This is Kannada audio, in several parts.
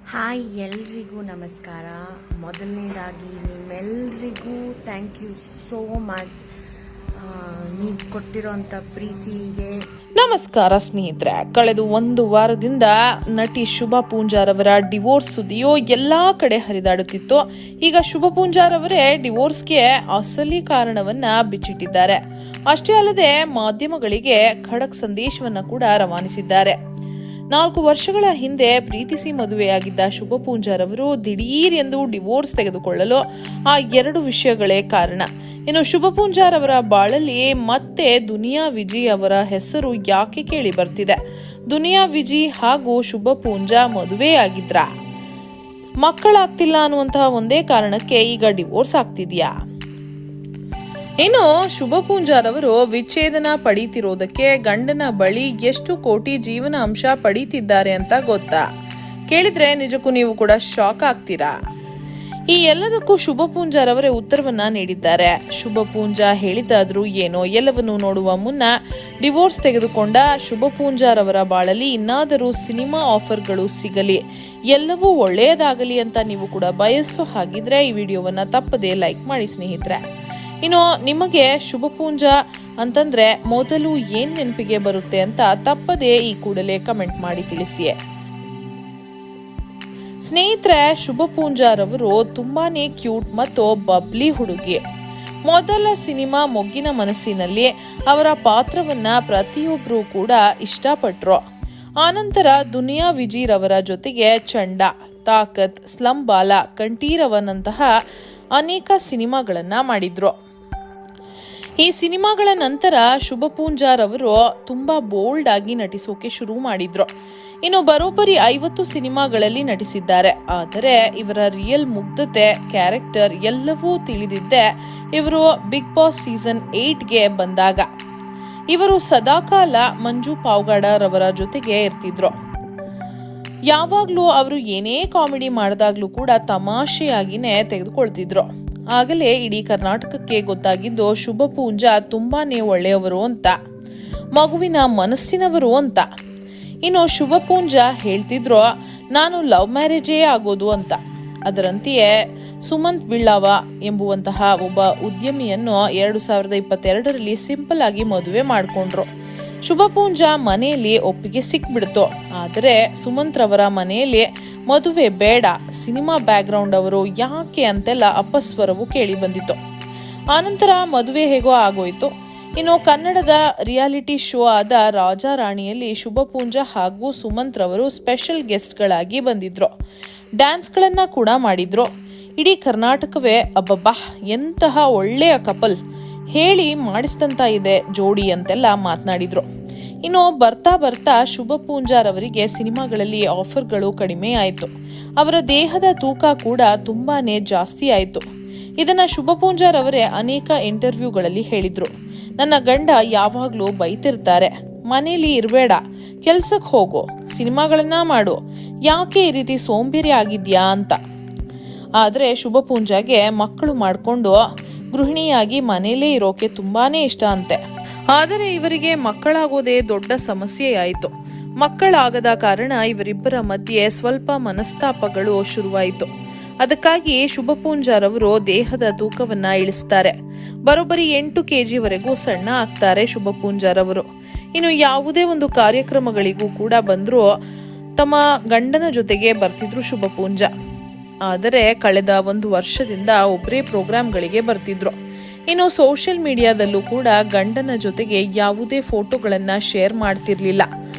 ಹಾಯ್, ಎಲ್ರಿಗೂ ನಮಸ್ಕಾರ. ಮೊದಲನೇದಾಗಿ ನಿಮ್ಮೆಲ್ಲರಿಗೂ ಥ್ಯಾಂಕ್ ಯು ಸೋ ಮಚ್. ನೀವು ಕೊಟ್ಟಿರೋಂಥ ಪ್ರೀತಿಗೆ ನಮಸ್ಕಾರ ಸ್ನೇಹಿತರೆ. ಕಳೆದ ಒಂದು ವಾರದಿಂದ ನಟಿ ಶುಭ ಪೂಂಜಾರ್ ಅವರ ಡಿವೋರ್ಸ್ ಸುದ್ದಿಯು ಎಲ್ಲಾ ಕಡೆ ಹರಿದಾಡುತ್ತಿತ್ತು. ಈಗ ಶುಭ ಪೂಂಜಾರ್ ಅವರೇ ಡಿವೋರ್ಸ್ಗೆ ಅಸಲಿ ಕಾರಣವನ್ನ ಬಿಚ್ಚಿಟ್ಟಿದ್ದಾರೆ. ಅಷ್ಟೇ ಅಲ್ಲದೆ ಮಾಧ್ಯಮಗಳಿಗೆ ಖಡಕ್ ಸಂದೇಶವನ್ನ ಕೂಡ ರವಾನಿಸಿದ್ದಾರೆ. 4 ವರ್ಷಗಳ ಹಿಂದೆ ಪ್ರೀತಿಸಿ ಮದುವೆಯಾಗಿದ್ದ ಶುಭ ಪೂಂಜಾರ್ ಅವರು ದಿಢೀರ್ ಎಂದು ಡಿವೋರ್ಸ್ ತೆಗೆದುಕೊಳ್ಳಲು ಆ 2 ವಿಷಯಗಳೇ ಕಾರಣ. ಇನ್ನು ಶುಭ ಪೂಂಜಾರ್ ಅವರ ಬಾಳಲ್ಲಿ ಮತ್ತೆ ದುನಿಯಾ ವಿಜಿ ಅವರ ಹೆಸರು ಯಾಕೆ ಕೇಳಿ ಬರ್ತಿದೆ? ದುನಿಯಾ ವಿಜಿ ಹಾಗೂ ಶುಭ ಪೂಂಜಾ ಮದುವೆಯಾಗಿದ್ರ? ಮಕ್ಕಳಾಗ್ತಿಲ್ಲ ಅನ್ನುವಂತಹ ಒಂದೇ ಕಾರಣಕ್ಕೆ ಈಗ ಡಿವೋರ್ಸ್ ಆಗ್ತಿದ್ಯಾ? ಇನ್ನು ಶುಭ ಪೂಂಜಾರ್ ಅವರು ವಿಚ್ಛೇದನ ಪಡೀತಿರೋದಕ್ಕೆ ಗಂಡನ ಬಳಿ ಎಷ್ಟು ಕೋಟಿ ಜೀವನ ಅಂಶ ಪಡೀತಿದ್ದಾರೆ ಅಂತ ಗೊತ್ತಾ? ಕೇಳಿದ್ರೆ ನಿಜಕ್ಕೂ ನೀವು ಕೂಡ ಶಾಕ್ ಆಗ್ತೀರಾ. ಈ ಎಲ್ಲದಕ್ಕೂ ಶುಭ ಪೂಂಜಾರ್ ಅವರೇ ಉತ್ತರವನ್ನ ನೀಡಿದ್ದಾರೆ. ಶುಭ ಪೂಂಜಾ ಹೇಳಿದಾದ್ರೂ ಏನೋ, ಎಲ್ಲವನ್ನೂ ನೋಡುವ ಮುನ್ನ ಡಿವೋರ್ಸ್ ತೆಗೆದುಕೊಂಡ ಶುಭ ಪೂಂಜಾರ್ ಅವರ ಬಾಳಲ್ಲಿ ಇನ್ನಾದರೂ ಸಿನಿಮಾ ಆಫರ್ಗಳು ಸಿಗಲಿ, ಎಲ್ಲವೂ ಒಳ್ಳೆಯದಾಗಲಿ ಅಂತ ನೀವು ಕೂಡ ಬಯಸೋ ಹಾಗಿದ್ರೆ ಈ ವಿಡಿಯೋವನ್ನ ತಪ್ಪದೇ ಲೈಕ್ ಮಾಡಿ ಸ್ನೇಹಿತರೆ. ಇನ್ನು ನಿಮಗೆ ಶುಭ ಪೂಂಜಾ ಅಂತಂದ್ರೆ ಮೊದಲು ಏನ್ ನೆನಪಿಗೆ ಬರುತ್ತೆ ಅಂತ ತಪ್ಪದೇ ಈ ಕೂಡಲೇ ಕಮೆಂಟ್ ಮಾಡಿ ತಿಳಿಸಿ. ಸ್ನೇಹಿತರೆ, ಶುಭ ಪೂಂಜಾರ್ ಅವರು ತುಂಬಾನೇ ಕ್ಯೂಟ್ ಮತ್ತು ಬಬ್ಲಿ ಹುಡುಗಿ. ಮೊದಲ ಸಿನಿಮಾ ಮೊಗ್ಗಿನ ಮನಸ್ಸಿನಲ್ಲಿ ಅವರ ಪಾತ್ರವನ್ನ ಪ್ರತಿಯೊಬ್ಬರು ಕೂಡ ಇಷ್ಟಪಟ್ರು. ಆನಂತರ ದುನಿಯಾ ವಿಜಿ ರವರ ಜೊತೆಗೆ ಚಂಡ, ತಾಕತ್, ಸ್ಲಂ ಬಾಲ, ಕಂಠೀರವನಂತಹ ಅನೇಕ ಸಿನಿಮಾಗಳನ್ನ ಮಾಡಿದ್ರು. ಈ ಸಿನಿಮಾಗಳ ನಂತರ ಶುಭ ಪೂಂಜಾರ್ ಅವರು ತುಂಬಾ ಬೋಲ್ಡ್ ಆಗಿ ನಟಿಸೋಕೆ ಶುರು ಮಾಡಿದ್ರು. ಇನ್ನು ಬರೋಬ್ಬರಿ 50 ಸಿನಿಮಾಗಳಲ್ಲಿ ನಟಿಸಿದ್ದಾರೆ. ಆದರೆ ಇವರ ರಿಯಲ್ ಮುಗ್ಧತೆ, ಕ್ಯಾರೆಕ್ಟರ್ ಎಲ್ಲವೂ ತಿಳಿದಿದ್ದೆ ಇವರು ಬಿಗ್ ಬಾಸ್ ಸೀಸನ್ 8ಗೆ ಬಂದಾಗ. ಇವರು ಸದಾಕಾಲ ಮಂಜು ಪಾವ್ಗಾಡ ರವರ ಜೊತೆಗೆ ಇರ್ತಿದ್ರು. ಯಾವಾಗ್ಲೂ ಅವರು ಏನೇ ಕಾಮಿಡಿ ಮಾಡಿದಾಗ್ಲೂ ಕೂಡ ತಮಾಷೆಯಾಗಿನೇ ತೆಗೆದುಕೊಳ್ತಿದ್ರು. ಆಗಲೇ ಇಡೀ ಕರ್ನಾಟಕಕ್ಕೆ ಗೊತ್ತಾಗಿದ್ದು ಶುಭ ಪೂಂಜಾ ತುಂಬಾನೇ ಒಳ್ಳೆಯವರು ಅಂತ, ಮಗುವಿನ ಮನಸ್ಸಿನವರು ಅಂತ. ಇನ್ನು ಶುಭ ಪೂಂಜಾ ಹೇಳ್ತಿದ್ರು, ನಾನು ಲವ್ ಮ್ಯಾರೇಜೇ ಆಗೋದು ಅಂತ. ಅದರಂತೆಯೇ ಸುಮಂತ್ ಬಿಳ್ಳಾವ ಎಂಬುವಂತಹ ಒಬ್ಬ ಉದ್ಯಮಿಯನ್ನು 2022ರಲ್ಲಿ ಸಿಂಪಲ್ ಆಗಿ ಮದುವೆ ಮಾಡಿಕೊಂಡ್ರು. ಶುಭ ಪೂಂಜಾ ಮನೆಯಲ್ಲಿ ಒಪ್ಪಿಗೆ ಸಿಕ್ಬಿಡ್ತು. ಆದರೆ ಸುಮಂತ್ ರವರ ಮನೆಯಲ್ಲಿ ಮದುವೆ ಬೇಡ, ಸಿನಿಮಾ ಬ್ಯಾಕ್ ಗ್ರೌಂಡ್ ಅವರು ಯಾಕೆ ಅಂತೆಲ್ಲ ಅಪಸ್ವರವು ಕೇಳಿ ಬಂದಿತ್ತು. ಆನಂತರ ಮದುವೆ ಹೇಗೋ ಆಗೋಯ್ತು. ಇನ್ನು ಕನ್ನಡದ ರಿಯಾಲಿಟಿ ಶೋ ಆದ ರಾಜಾ ರಾಣಿಯಲ್ಲಿ ಶುಭ ಪೂಂಜಾ ಹಾಗೂ ಸುಮಂತ್ ರವರು ಸ್ಪೆಷಲ್ ಗೆಸ್ಟ್ಗಳಾಗಿ ಬಂದಿದ್ರು. ಡ್ಯಾನ್ಸ್ಗಳನ್ನ ಕೂಡ ಮಾಡಿದ್ರು. ಇಡೀ ಕರ್ನಾಟಕವೇ ಅಬ್ಬಬ್ಬಾ ಎಂತಹ ಒಳ್ಳೆಯ ಕಪಲ್, ಹೇಳಿ ಮಾಡಿಸಿದಂತ ಇದೆ ಜೋಡಿ ಅಂತೆಲ್ಲ ಮಾತನಾಡಿದ್ರು. ಇನ್ನು ಬರ್ತಾ ಬರ್ತಾ ಶುಭ ಪೂಂಜಾರ್ ಅವರಿಗೆ ಸಿನಿಮಾಗಳಲ್ಲಿ ಆಫರ್ಗಳು ಕಡಿಮೆ ಆಯಿತು. ಅವರ ದೇಹದ ತೂಕ ಕೂಡ ತುಂಬಾನೇ ಜಾಸ್ತಿ ಆಯಿತು. ಇದನ್ನ ಶುಭ ಪೂಂಜಾರ್ ಅವರೇ ಅನೇಕ ಇಂಟರ್ವ್ಯೂಗಳಲ್ಲಿ ಹೇಳಿದ್ರು. ನನ್ನ ಗಂಡ ಯಾವಾಗ್ಲೂ ಬೈತಿರ್ತಾರೆ, ಮನೇಲಿ ಇರಬೇಡ, ಕೆಲ್ಸಕ್ಕೆ ಹೋಗು, ಸಿನಿಮಾಗಳನ್ನ ಮಾಡು, ಯಾಕೆ ಈ ರೀತಿ ಸೋಂಬೇರಿ ಆಗಿದ್ಯಾ ಅಂತ. ಆದ್ರೆ ಶುಭ ಪೂಂಜಾಗೆ ಮಕ್ಕಳು ಮಾಡಿಕೊಂಡು ಗೃಹಿಣಿಯಾಗಿ ಮನೇಲೇ ಇರೋಕೆ ತುಂಬಾನೇ ಇಷ್ಟ ಅಂತೆ. ಆದರೆ ಇವರಿಗೆ ಮಕ್ಕಳಾಗೋದೇ ದೊಡ್ಡ ಸಮಸ್ಯೆಯಾಯಿತು. ಮಕ್ಕಳಾಗದ ಕಾರಣ ಇವರಿಬ್ಬರ ಮಧ್ಯೆ ಸ್ವಲ್ಪ ಮನಸ್ತಾಪಗಳು ಶುರುವಾಯಿತು. ಅದಕ್ಕಾಗಿ ಶುಭ ಪೂಂಜಾರ್ ಅವರು ದೇಹದ ತೂಕವನ್ನ ಇಳಿಸ್ತಾರೆ. ಬರೋಬ್ಬರಿ 8 kg ಸಣ್ಣ ಆಗ್ತಾರೆ ಶುಭ ಪೂಂಜಾರ್ ಅವರು. ಇನ್ನು ಯಾವುದೇ ಒಂದು ಕಾರ್ಯಕ್ರಮಗಳಿಗೂ ಕೂಡ ಬಂದ್ರು ತಮ್ಮ ಗಂಡನ ಜೊತೆಗೆ ಬರ್ತಿದ್ರು ಶುಭ ಪೂಂಜಾ. ಆದರೆ ಕಳೆದ 1 ವರ್ಷದಿಂದ ಒಬ್ಬರೇ ಪ್ರೋಗ್ರಾಂಗಳಿಗೆ ಬರ್ತಿದ್ರು. ಇನ್ನು ಸೋಷಿಯಲ್ ಮೀಡಿಯಾದಲ್ಲೂ ಕೂಡ ಗಂಡನ ಜೊತೆಗೆ ಯಾವುದೇ ಫೋಟೋಗಳನ್ನ ಶೇರ್ ಮಾಡ್ತಿರ್ಲಿಲ್ಲ.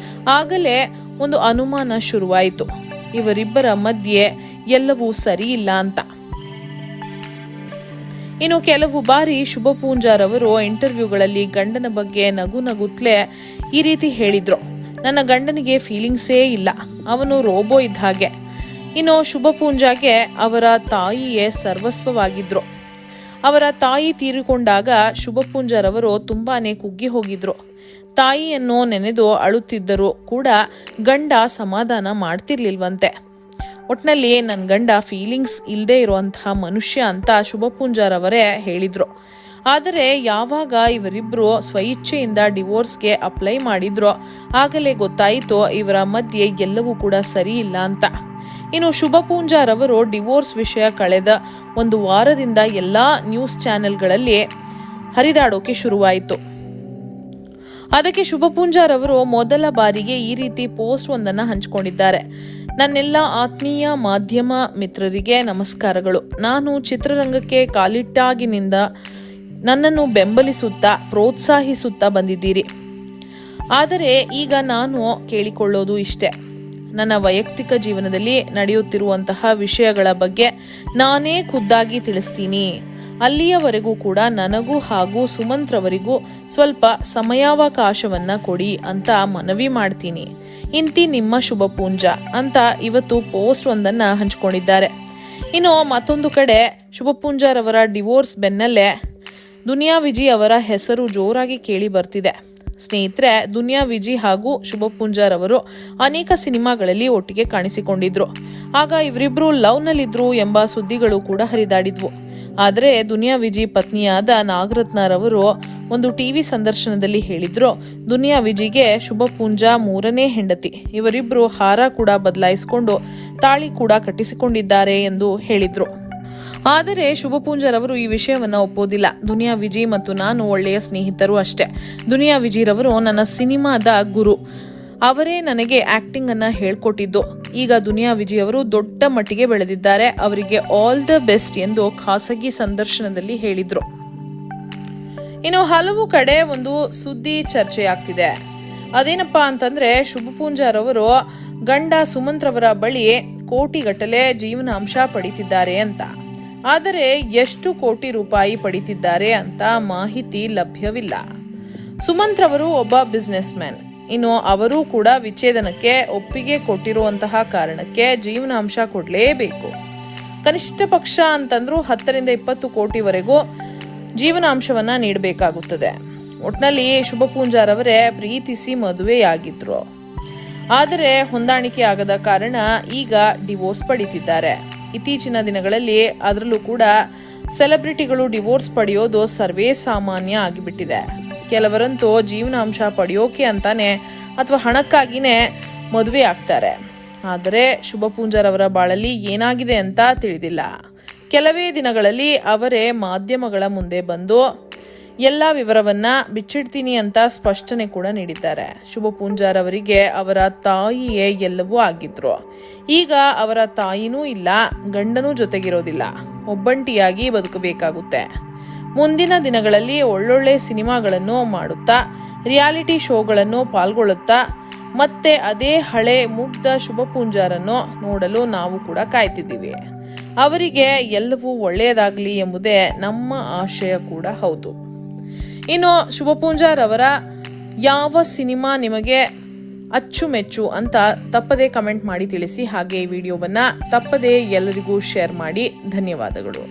ಆಗಲೇ ಒಂದು ಅನುಮಾನ ಶುರುವಾಯಿತು, ಇವರಿಬ್ಬರ ಮಧ್ಯೆ ಎಲ್ಲವೂ ಸರಿ ಇಲ್ಲ ಅಂತ. ಇನ್ನು ಕೆಲವು ಬಾರಿ ಶುಭ ಪೂಂಜಾರ್ ಅವರು ಇಂಟರ್ವ್ಯೂಗಳಲ್ಲಿ ಗಂಡನ ಬಗ್ಗೆ ನಗುತ್ತಲೇ ಈ ರೀತಿ ಹೇಳಿದ್ರು, ನನ್ನ ಗಂಡನಿಗೆ ಫೀಲಿಂಗ್ಸೇ ಇಲ್ಲ, ಅವನು ರೋಬೋ ಇದ್ದ ಹಾಗೆ. ಇನ್ನು ಶುಭ ಪೂಂಜಾಗೆ ಅವರ ತಾಯಿಯೇ ಸರ್ವಸ್ವವಾಗಿದ್ರು. ಅವರ ತಾಯಿ ತೀರಿಕೊಂಡಾಗ ಶುಭ ಪೂಂಜಾರ್ ಅವರು ತುಂಬಾನೇ ಕುಗ್ಗಿ ಹೋಗಿದ್ರು. ತಾಯಿಯನ್ನು ನೆನೆದು ಅಳುತ್ತಿದ್ದರೂ ಕೂಡ ಗಂಡ ಸಮಾಧಾನ ಮಾಡ್ತಿರ್ಲಿಲ್ವಂತೆ. ಒಟ್ನಲ್ಲಿ ನನ್ನ ಗಂಡ ಫೀಲಿಂಗ್ಸ್ ಇಲ್ಲದೆ ಇರುವಂತಹ ಮನುಷ್ಯ ಅಂತ ಶುಭ ಪೂಂಜಾರ್ ಅವರೇ ಹೇಳಿದ್ರು. ಆದರೆ ಯಾವಾಗ ಇವರಿಬ್ರು ಸ್ವಇಚ್ಛೆಯಿಂದ ಡಿವೋರ್ಸ್ಗೆ ಅಪ್ಲೈ ಮಾಡಿದ್ರೋ ಆಗಲೇ ಗೊತ್ತಾಯಿತು ಇವರ ಮಧ್ಯೆ ಎಲ್ಲವೂ ಕೂಡ ಸರಿ ಇಲ್ಲ ಅಂತ. ಇನ್ನು ಶುಭ ಪೂಂಜಾರವರು ಡಿವೋರ್ಸ್ ವಿಷಯ ಕಳೆದ ಒಂದು ವಾರದಿಂದ ಎಲ್ಲಾ ನ್ಯೂಸ್ ಚಾನೆಲ್ಗಳಲ್ಲಿ ಹರಿದಾಡೋಕೆ ಶುರುವಾಯಿತು. ಅದಕ್ಕೆ ಶುಭ ಪೂಂಜಾರವರು ಮೊದಲ ಬಾರಿಗೆ ಈ ರೀತಿ ಪೋಸ್ಟ್ ಒಂದನ್ನು ಹಂಚಿಕೊಂಡಿದ್ದಾರೆ. ನನ್ನೆಲ್ಲ ಆತ್ಮೀಯ ಮಾಧ್ಯಮ ಮಿತ್ರರಿಗೆ ನಮಸ್ಕಾರಗಳು. ನಾನು ಚಿತ್ರರಂಗಕ್ಕೆ ಕಾಲಿಟ್ಟಾಗಿನಿಂದ ನನ್ನನ್ನು ಬೆಂಬಲಿಸುತ್ತಾ ಪ್ರೋತ್ಸಾಹಿಸುತ್ತಾ ಬಂದಿದ್ದೀರಿ. ಆದರೆ ಈಗ ನಾನು ಕೇಳಿಕೊಳ್ಳೋದು ಇಷ್ಟೇ, ನನ್ನ ವೈಯಕ್ತಿಕ ಜೀವನದಲ್ಲಿ ನಡೆಯುತ್ತಿರುವಂತಹ ವಿಷಯಗಳ ಬಗ್ಗೆ ನಾನೇ ಖುದ್ದಾಗಿ ತಿಳಿಸ್ತೀನಿ. ಅಲ್ಲಿಯವರೆಗೂ ಕೂಡ ನನಗೂ ಹಾಗೂ ಸುಮಂತ್ರವರಿಗೂ ಸ್ವಲ್ಪ ಸಮಯಾವಕಾಶವನ್ನ ಕೊಡಿ ಅಂತ ಮನವಿ ಮಾಡ್ತೀನಿ. ಇಂತಿ ನಿಮ್ಮ ಶುಭ ಪೂಂಜಾ ಅಂತ ಇವತ್ತು ಪೋಸ್ಟ್ ಒಂದನ್ನ ಹಂಚಿಕೊಂಡಿದ್ದಾರೆ. ಇನ್ನು ಮತ್ತೊಂದು ಕಡೆ ಶುಭ ಪೂಂಜಾರವರ ಡಿವೋರ್ಸ್ ಬೆನ್ನಲ್ಲೇ ದುನಿಯಾ ವಿಜಿ ಅವರ ಹೆಸರು ಜೋರಾಗಿ ಕೇಳಿ ಬರ್ತಿದೆ. ಸ್ನೇಹಿತರೆ, ದುನಿಯಾ ವಿಜಿ ಹಾಗೂ ಶುಭ ಪೂಂಜಾರವರು ಅನೇಕ ಸಿನಿಮಾಗಳಲ್ಲಿ ಒಟ್ಟಿಗೆ ಕಾಣಿಸಿಕೊಂಡಿದ್ರು. ಆಗ ಇವರಿಬ್ರು ಲವ್ನಲ್ಲಿದ್ರು ಎಂಬ ಸುದ್ದಿಗಳು ಕೂಡ ಹರಿದಾಡಿದ್ವು. ಆದರೆ ದುನಿಯಾ ವಿಜಿ ಪತ್ನಿಯಾದ ನಾಗರತ್ನರವರು ಒಂದು ಟಿವಿ ಸಂದರ್ಶನದಲ್ಲಿ ಹೇಳಿದ್ರು, ದುನಿಯಾ ವಿಜಿಗೆ ಶುಭ ಪೂಂಜಾ 3ನೇ ಹೆಂಡತಿ. ಇವರಿಬ್ರು ಹಾರ ಕೂಡ ಬದಲಾಯಿಸಿಕೊಂಡು ತಾಳಿ ಕೂಡ ಕಟ್ಟಿಸಿಕೊಂಡಿದ್ದಾರೆ ಎಂದು ಹೇಳಿದ್ರು. ಆದರೆ ಶುಭ ಪೂಂಜಾರವರು ಈ ವಿಷಯವನ್ನ ಒಪ್ಪೋದಿಲ್ಲ. ದುನಿಯಾ ವಿಜಿ ಮತ್ತು ನಾನು ಒಳ್ಳೆಯ ಸ್ನೇಹಿತರು ಅಷ್ಟೇ. ದುನಿಯಾ ವಿಜಿರವರು ನನ್ನ ಸಿನಿಮಾದ ಗುರು. ಅವರೇ ನನಗೆ ಆಕ್ಟಿಂಗ್ ಅನ್ನ ಹೇಳ್ಕೊಟ್ಟಿದ್ದು. ಈಗ ದುನಿಯಾ ವಿಜಿ ಅವರು ದೊಡ್ಡ ಮಟ್ಟಿಗೆ ಬೆಳೆದಿದ್ದಾರೆ. ಅವರಿಗೆ ಆಲ್ ದ ಬೆಸ್ಟ್ ಎಂದು ಖಾಸಗಿ ಸಂದರ್ಶನದಲ್ಲಿ ಹೇಳಿದ್ರು. ಇನ್ನು ಹಲವು ಕಡೆ ಒಂದು ಸುದ್ದಿ ಚರ್ಚೆಯಾಗ್ತಿದೆ. ಅದೇನಪ್ಪಾ ಅಂತಂದ್ರೆ, ಶುಭ ಪೂಂಜಾರವರು ಗಂಡ ಸುಮಂತ್ರವರ ಬಳಿ ಕೋಟಿಗಟ್ಟಲೆ ಜೀವನಾಂಶ ಪಡಿತಿದ್ದಾರೆ ಅಂತ. ಆದರೆ ಎಷ್ಟು ಕೋಟಿ ರೂಪಾಯಿ ಪಡಿತಿದ್ದಾರೆ ಅಂತ ಮಾಹಿತಿ ಲಭ್ಯವಿಲ್ಲ. ಸುಮಂತ್ರವರು ಒಬ್ಬ ಬಿಸ್ನೆಸ್ ಮ್ಯಾನ್. ಇನ್ನು ಅವರು ಕೂಡ ವಿಚ್ಛೇದನಕ್ಕೆ ಒಪ್ಪಿಗೆ ಕೊಟ್ಟಿರುವಂತಹ ಕಾರಣಕ್ಕೆ ಜೀವನಾಂಶ ಕೊಡಲೇಬೇಕು. ಕನಿಷ್ಠ ಪಕ್ಷ ಅಂತಂದ್ರೂ 10ರಿಂದ 20 ಕೋಟಿವರೆಗೂ ಜೀವನಾಂಶವನ್ನ ನೀಡಬೇಕಾಗುತ್ತದೆ. ಒಟ್ನಲ್ಲಿ ಶುಭ ಪೂಂಜಾರವರೇ ಪ್ರೀತಿಸಿ ಮದುವೆಯಾಗಿದ್ರು. ಆದರೆ ಹೊಂದಾಣಿಕೆ ಆಗದ ಕಾರಣ ಈಗ ಡಿವೋರ್ಸ್ ಪಡಿತಿದ್ದಾರೆ. ಇತ್ತೀಚಿನ ದಿನಗಳಲ್ಲಿ ಅದರಲ್ಲೂ ಕೂಡ ಸೆಲೆಬ್ರಿಟಿಗಳು ಡಿವೋರ್ಸ್ ಪಡೆಯೋದು ಸರ್ವೇ ಸಾಮಾನ್ಯ ಆಗಿಬಿಟ್ಟಿದೆ. ಕೆಲವರಂತೂ ಜೀವನಾಂಶ ಪಡೆಯೋಕೆ ಅಂತಾನೆ ಅಥವಾ ಹಣಕ್ಕಾಗಿನೇ ಮದುವೆ ಆಗ್ತಾರೆ. ಆದರೆ ಶುಭ ಪೂಂಜಾರವರ ಬಾಳಲ್ಲಿ ಏನಾಗಿದೆ ಅಂತ ತಿಳಿದಿಲ್ಲ. ಕೆಲವೇ ದಿನಗಳಲ್ಲಿ ಅವರೇ ಮಾಧ್ಯಮಗಳ ಮುಂದೆ ಬಂದು ಎಲ್ಲ ವಿವರವನ್ನ ಬಿಚ್ಚಿಡ್ತೀನಿ ಅಂತ ಸ್ಪಷ್ಟನೆ ಕೂಡ ನೀಡಿದ್ದಾರೆ. ಶುಭ ಪೂಂಜಾರವರಿಗೆ ಅವರ ತಾಯಿಯೇ ಎಲ್ಲವೂ ಆಗಿದ್ರು. ಈಗ ಅವರ ತಾಯಿನೂ ಇಲ್ಲ, ಗಂಡನೂ ಜೊತೆಗಿರೋದಿಲ್ಲ, ಒಬ್ಬಂಟಿಯಾಗಿ ಬದುಕಬೇಕಾಗುತ್ತೆ. ಮುಂದಿನ ದಿನಗಳಲ್ಲಿ ಒಳ್ಳೊಳ್ಳೆ ಸಿನಿಮಾಗಳನ್ನು ಮಾಡುತ್ತಾ, ರಿಯಾಲಿಟಿ ಶೋಗಳನ್ನು ಪಾಲ್ಗೊಳ್ಳುತ್ತಾ ಮತ್ತೆ ಅದೇ ಹಳೆ ಮುಗ್ಧ ಶುಭ ಪೂಂಜಾರನ್ನು ನೋಡಲು ನಾವು ಕೂಡ ಕಾಯ್ತಿದ್ದೀವಿ. ಅವರಿಗೆ ಎಲ್ಲವೂ ಒಳ್ಳೆಯದಾಗಲಿ ಎಂಬುದೇ ನಮ್ಮ ಆಶಯ ಕೂಡ ಹೌದು. ಇನ್ನು ಶುಭ ಪೂಂಜಾರವರ ಯಾವ ಸಿನಿಮಾ ನಿಮಗೆ ಅಚ್ಚುಮೆಚ್ಚು ಅಂತ ತಪ್ಪದೇ ಕಮೆಂಟ್ ಮಾಡಿ ತಿಳಿಸಿ. ಹಾಗೆ ಈ ವಿಡಿಯೋವನ್ನ ತಪ್ಪದೇ ಎಲ್ಲರಿಗೂ ಶೇರ್ ಮಾಡಿ. ಧನ್ಯವಾದಗಳು.